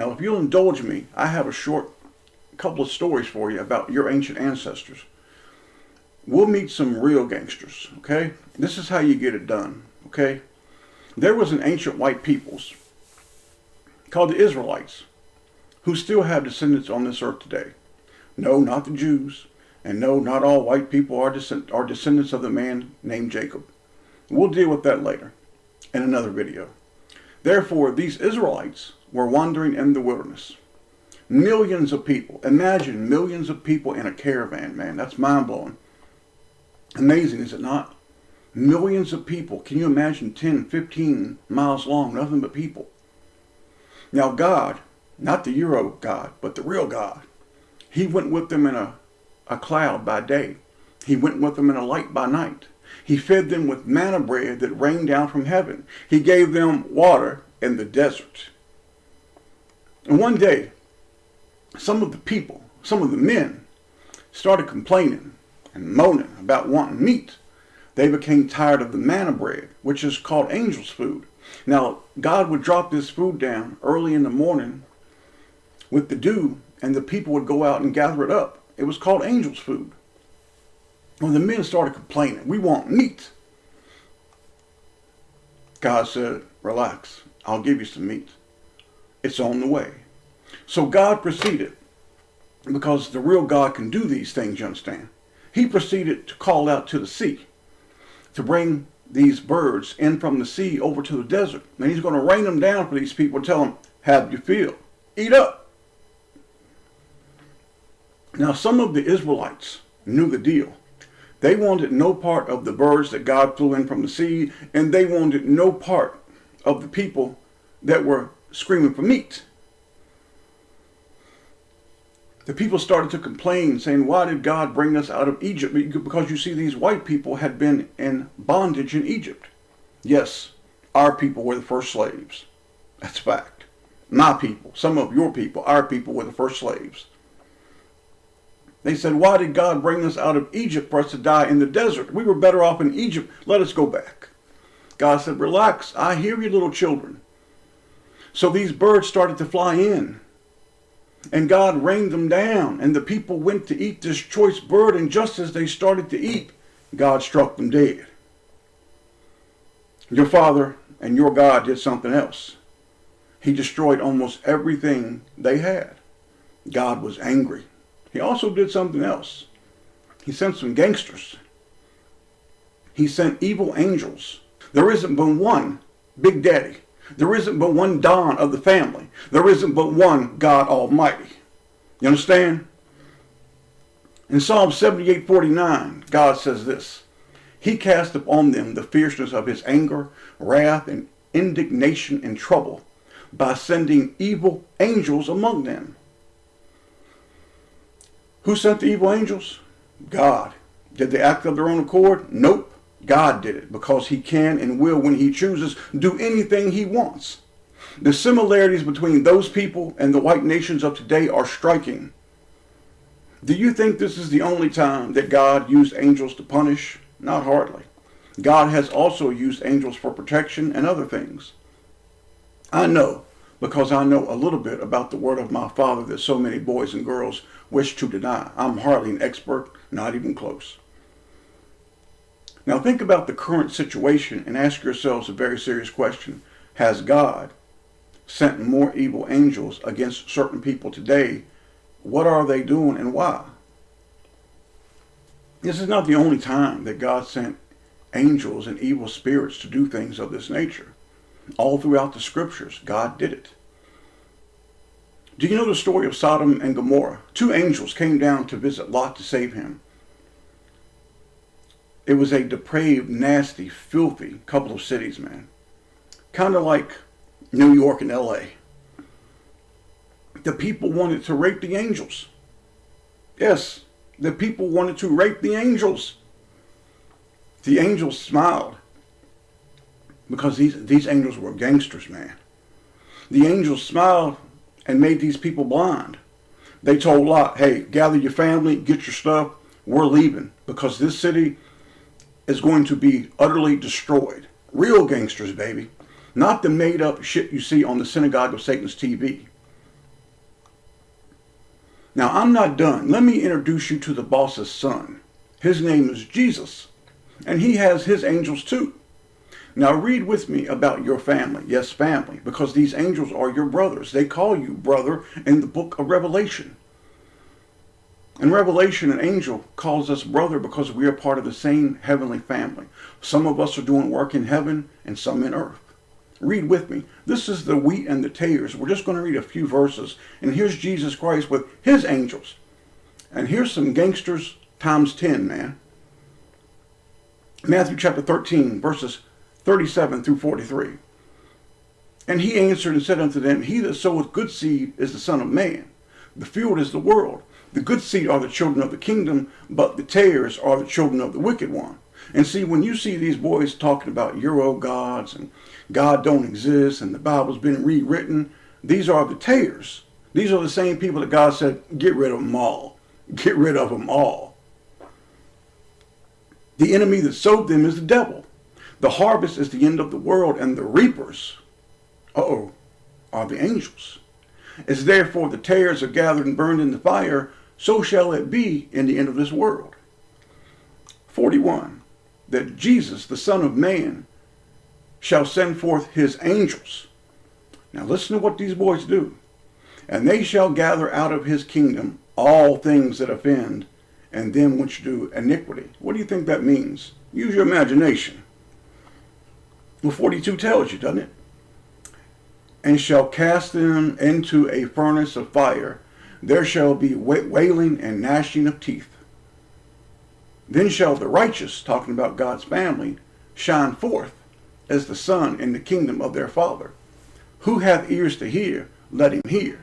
Now, if you'll indulge me, I have a short couple of stories for you about your ancient ancestors. We'll meet some real gangsters, okay? This is how you get it done, okay? There was an ancient white peoples called the Israelites who still have descendants on this earth today. No, not the Jews. And no, not all white people are descendants of the man named Jacob. We'll deal with that later in another video. Therefore, these Israelites were wandering in the wilderness. Millions of people. Imagine millions of people in a caravan, man. That's mind-blowing. Amazing, is it not? Millions of people. Can you imagine 10, 15 miles long? Nothing but people. Now God, not the Euro God, but the real God, he went with them in a cloud by day. He went with them in a light by night. He fed them with manna bread that rained down from heaven. He gave them water in the desert. And one day, some of the people, some of the men, started complaining and moaning about wanting meat. They became tired of the manna bread, which is called angel's food. Now, God would drop this food down early in the morning with the dew, and the people would go out and gather it up. It was called angel's food. When the men started complaining, we want meat. God said, relax, I'll give you some meat. It's on the way. So God proceeded, because the real God can do these things, you understand. He proceeded to call out to the sea to bring these birds in from the sea over to the desert. And he's going to rain them down for these people and tell them, have your fill. Eat up. Now, some of the Israelites knew the deal. They wanted no part of the birds that God flew in from the sea, and they wanted no part of the people that were screaming for meat. The people started to complain, saying, why did God bring us out of Egypt? Because you see, these white people had been in bondage in Egypt. Yes, our people were the first slaves. That's a fact. My people, some of your people, our people were the first slaves. They said, why did God bring us out of Egypt for us to die in the desert? We were better off in Egypt. Let us go back. God said, relax. I hear you, little children. So these birds started to fly in. And God rained them down. And the people went to eat this choice bird. And just as they started to eat, God struck them dead. Your father and your God did something else. He destroyed almost everything they had. God was angry. He also did something else. He sent some gangsters. He sent evil angels. There isn't but one Big Daddy. There isn't but one Don of the family. There isn't but one God Almighty. You understand? In Psalm 78:49, God says this. He cast upon them the fierceness of his anger, wrath, and indignation and trouble by sending evil angels among them. Who sent the evil angels? God. Did they act of their own accord? Nope. God did it because he can and will, when he chooses, do anything he wants. The similarities between those people and the white nations of today are striking. Do you think this is the only time that God used angels to punish? Not hardly. God has also used angels for protection and other things. I know, because I know a little bit about the word of my Father that so many boys and girls wish to deny. I'm hardly an expert, not even close. Now think about the current situation and ask yourselves a very serious question. Has God sent more evil angels against certain people today? What are they doing and why? This is not the only time that God sent angels and evil spirits to do things of this nature. All throughout the scriptures, God did it. Do you know the story of Sodom and Gomorrah? 2 angels came down to visit Lot to save him. It was a depraved, nasty, filthy couple of cities, man. Kind of like New York and LA. The people wanted to rape the angels. Yes, the people wanted to rape the angels. The angels smiled because these angels were gangsters, man. The angels smiled and made these people blind. They told Lot, hey, gather your family, get your stuff, we're leaving because this city is going to be utterly destroyed. Real gangsters, baby. Not the made up shit you see on the Synagogue of Satan's TV. Now, I'm not done. Let me introduce you to the boss's son. His name is Jesus, and he has his angels too. Now read with me about your family. Yes, family, because these angels are your brothers. They call you brother in the book of Revelation. In Revelation, an angel calls us brother because we are part of the same heavenly family. Some of us are doing work in heaven and some in earth. Read with me. This is the wheat and the tares. We're just going to read a few verses. And here's Jesus Christ with his angels. And here's some gangsters times 10, man. Matthew chapter 13, verses 37 through 43. And he answered and said unto them, He that soweth good seed is the Son of Man. The field is the world. The good seed are the children of the kingdom, but the tares are the children of the wicked one. And see, when you see these boys talking about Euro gods and God don't exist and the Bible's been rewritten, these are the tares. These are the same people that God said, get rid of them all. Get rid of them all. The enemy that sowed them is the devil. The harvest is the end of the world, and the reapers, are the angels. As therefore the tares are gathered and burned in the fire, so shall it be in the end of this world. 41. That Jesus, the Son of Man, shall send forth his angels. Now listen to what these boys do. And they shall gather out of his kingdom all things that offend, and them which do iniquity. What do you think that means? Use your imagination. Well, 42 tells you, doesn't it? And shall cast them into a furnace of fire. There shall be wailing and gnashing of teeth. Then shall the righteous, talking about God's family, shine forth as the sun in the kingdom of their Father. Who hath ears to hear, let him hear.